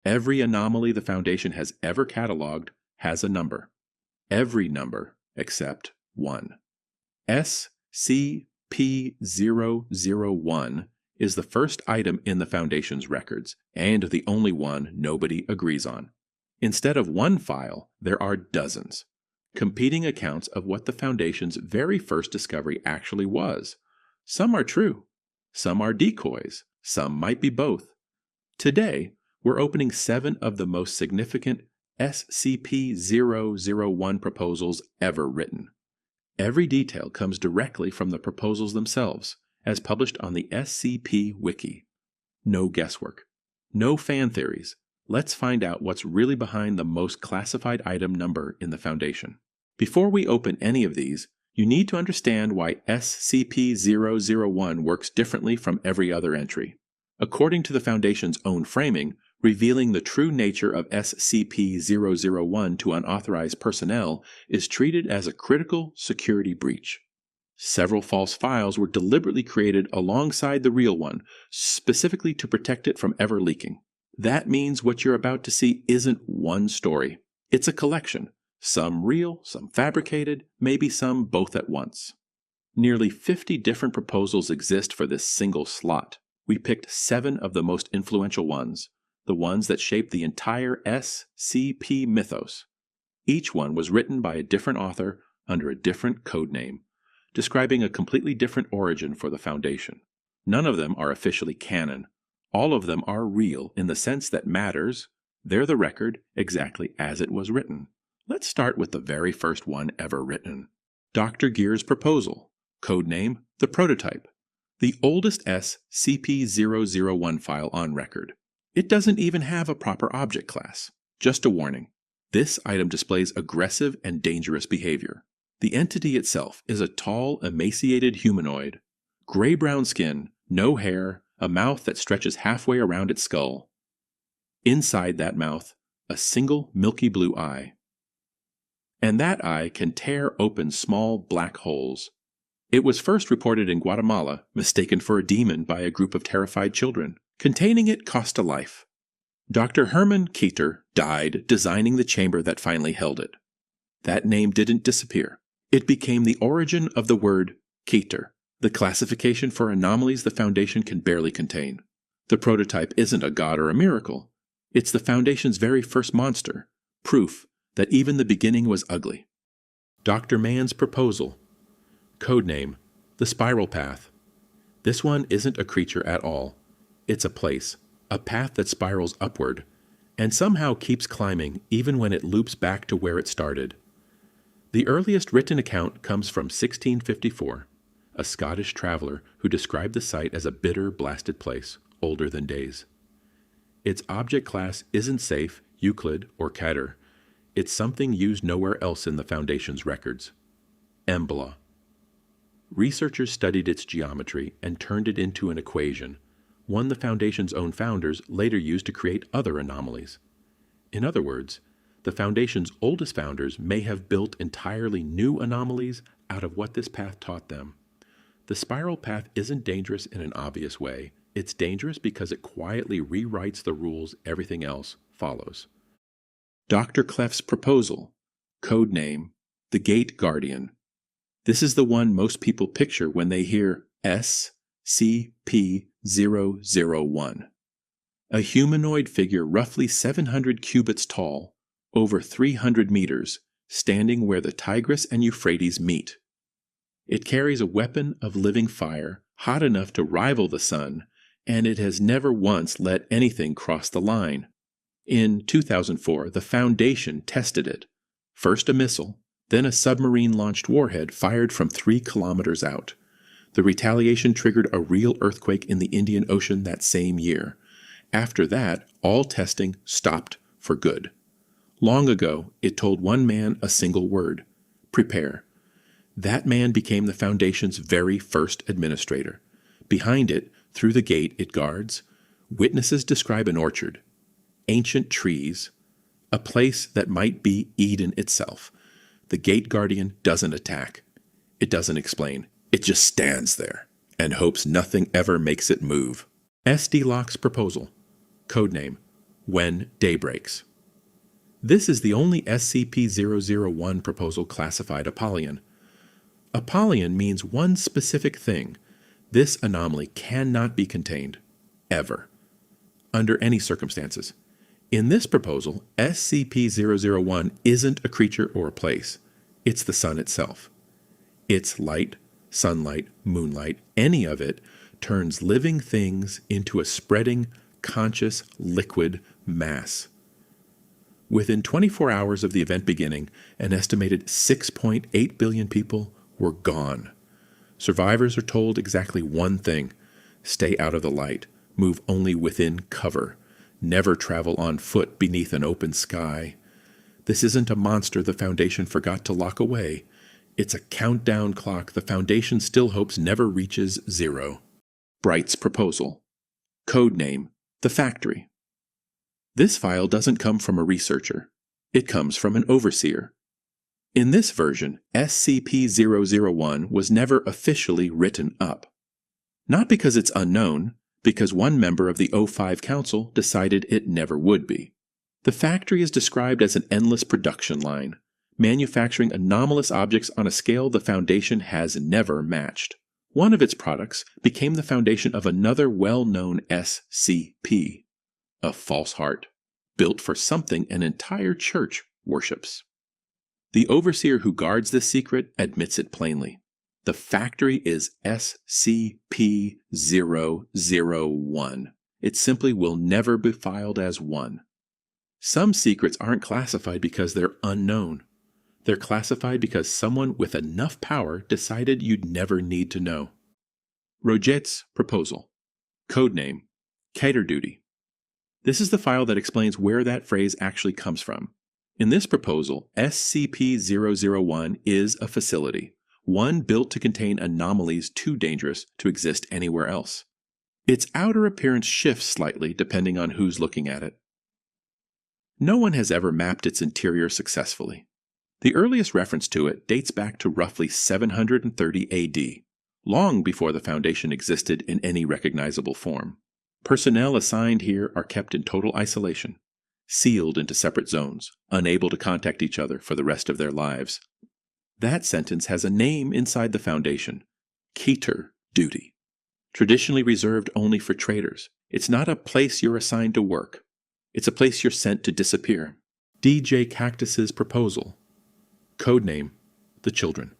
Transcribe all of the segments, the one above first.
Every anomaly the Foundation has ever cataloged has a number. Every number except 1. SCP-001 is the first item in the Foundation's records, and the only one nobody agrees on. Instead of one file, there are dozens. Competing accounts of what the Foundation's very first discovery actually was. Some are true. Some are decoys. Some might be both. Today, we're opening 7 of the most significant SCP-001 proposals ever written. Every detail comes directly from the proposals themselves, as published on the SCP Wiki. No guesswork. No fan theories. Let's find out what's really behind the most classified item number in the Foundation. Before we open any of these, you need to understand why SCP-001 works differently from every other entry. According to the Foundation's own framing, revealing the true nature of SCP-001 to unauthorized personnel is treated as a critical security breach. Several false files were deliberately created alongside the real one, specifically to protect it from ever leaking. That means what you're about to see isn't one story. It's a collection. Some real, some fabricated, maybe some both at once. Nearly 50 different proposals exist for this single slot. We picked 7 of the most influential ones, the ones that shape the entire SCP mythos. Each one was written by a different author under a different code name, describing a completely different origin for the Foundation. None of them are officially canon. All of them are real in the sense that matters. They're the record exactly as it was written. Let's start with the very first one ever written. Dr. Gear's Proposal, codename The Prototype, the oldest SCP-001 file on record. It doesn't even have a proper object class. Just a warning. This item displays aggressive and dangerous behavior. The entity itself is a tall, emaciated humanoid. Gray-brown skin, no hair, a mouth that stretches halfway around its skull. Inside that mouth, a single milky blue eye. And that eye can tear open small black holes. It was first reported in Guatemala, mistaken for a demon by a group of terrified children. Containing it cost a life. Dr. Herman Keter died designing the chamber that finally held it. That name didn't disappear. It became the origin of the word Keter, the classification for anomalies the Foundation can barely contain. The prototype isn't a god or a miracle. It's the Foundation's very first monster, proof that even the beginning was ugly. Dr. Mann's Proposal, codename The Spiral Path. This one isn't a creature at all. It's a place, a path that spirals upward, and somehow keeps climbing even when it loops back to where it started. The earliest written account comes from 1654, a Scottish traveler who described the site as a bitter, blasted place, older than days. Its object class isn't safe, Euclid, or Keter. It's something used nowhere else in the Foundation's records. Embla. Researchers studied its geometry and turned it into an equation, one the Foundation's own founders later used to create other anomalies. In other words, the Foundation's oldest founders may have built entirely new anomalies out of what this path taught them. The spiral path isn't dangerous in an obvious way. It's dangerous because it quietly rewrites the rules everything else follows. Dr. Clef's Proposal, codename The Gate Guardian. This is the one most people picture when they hear SCP-001. A humanoid figure roughly 700 cubits tall, over 300 meters, standing where the Tigris and Euphrates meet. It carries a weapon of living fire, hot enough to rival the sun, and it has never once let anything cross the line. In 2004, the Foundation tested it. First a missile, then a submarine-launched warhead fired from 3 kilometers out. The retaliation triggered a real earthquake in the Indian Ocean that same year. After that, all testing stopped for good. Long ago, it told one man a single word: prepare. That man became the Foundation's very first administrator. Behind it, through the gate it guards, witnesses describe an orchard, ancient trees, a place that might be Eden itself. The gate guardian doesn't attack. It doesn't explain. It just stands there and hopes nothing ever makes it move. SD Locke's Proposal, codename when day breaks. This is the only SCP-001 proposal classified Apollyon. Apollyon means one specific thing. This anomaly cannot be contained, ever, under any circumstances. In this proposal, SCP-001 isn't a creature or a place. It's the sun itself. Its light, sunlight, moonlight, any of it turns living things into a spreading, conscious, liquid mass. Within 24 hours of the event beginning, an estimated 6.8 billion people were gone. Survivors are told exactly one thing: stay out of the light, move only within cover, never travel on foot beneath an open sky. This isn't a monster the Foundation forgot to lock away. It's a countdown clock the Foundation still hopes never reaches zero. Bright's proposal. Codename: The Factory. This file doesn't come from a researcher. It comes from an overseer. In this version, SCP-001 was never officially written up. Not because it's unknown, because one member of the O5 Council decided it never would be. The factory is described as an endless production line, manufacturing anomalous objects on a scale the Foundation has never matched. One of its products became the foundation of another well-known SCP, a false heart, built for something an entire church worships. The overseer who guards this secret admits it plainly. The factory is SCP-001. It simply will never be filed as one. Some secrets aren't classified because they're unknown. They're classified because someone with enough power decided you'd never need to know. Roget's proposal. Codename: Keter Duty. This is the file that explains where that phrase actually comes from. In this proposal, SCP-001 is a facility, one built to contain anomalies too dangerous to exist anywhere else. Its outer appearance shifts slightly depending on who's looking at it. No one has ever mapped its interior successfully. The earliest reference to it dates back to roughly 730 AD, long before the Foundation existed in any recognizable form. Personnel assigned here are kept in total isolation, sealed into separate zones, unable to contact each other for the rest of their lives. That sentence has a name inside the Foundation: Keter Duty. Traditionally reserved only for traitors, it's not a place you're assigned to work. It's a place you're sent to disappear. DJ Cactus's proposal. Codename: The Children.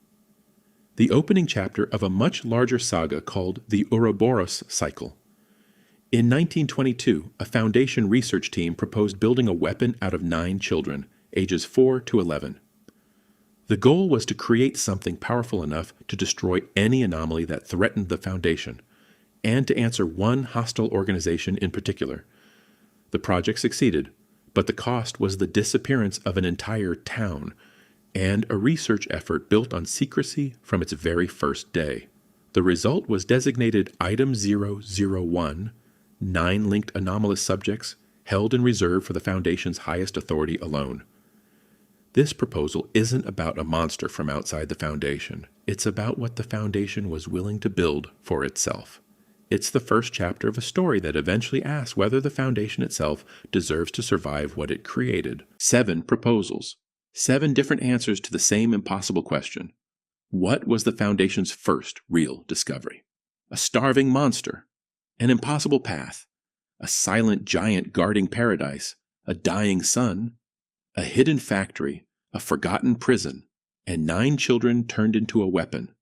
The opening chapter of a much larger saga called the Ouroboros Cycle. In 1922, a Foundation research team proposed building a weapon out of 9 children, ages 4 to 11. The goal was to create something powerful enough to destroy any anomaly that threatened the Foundation, and to answer one hostile organization in particular. The project succeeded, but the cost was the disappearance of an entire town, and a research effort built on secrecy from its very first day. The result was designated Item 001, 9 linked anomalous subjects held in reserve for the Foundation's highest authority alone. This proposal isn't about a monster from outside the Foundation. It's about what the Foundation was willing to build for itself. It's the first chapter of a story that eventually asks whether the Foundation itself deserves to survive what it created. 7 proposals. 7 different answers to the same impossible question. What was the Foundation's first real discovery? A starving monster? An impossible path? A silent giant guarding paradise? A dying sun? A hidden factory? A forgotten prison? And 9 children turned into a weapon?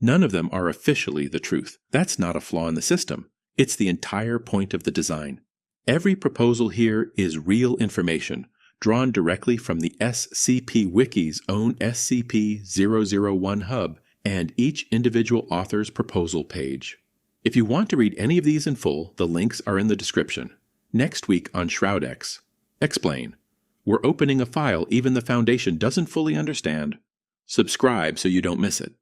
None of them are officially the truth. That's not a flaw in the system. It's the entire point of the design. Every proposal here is real information, drawn directly from the SCP Wiki's own SCP-001 hub and each individual author's proposal page. If you want to read any of these in full, the links are in the description. Next week on Shroudex. Explain. We're opening a file even the Foundation doesn't fully understand. Subscribe so you don't miss it.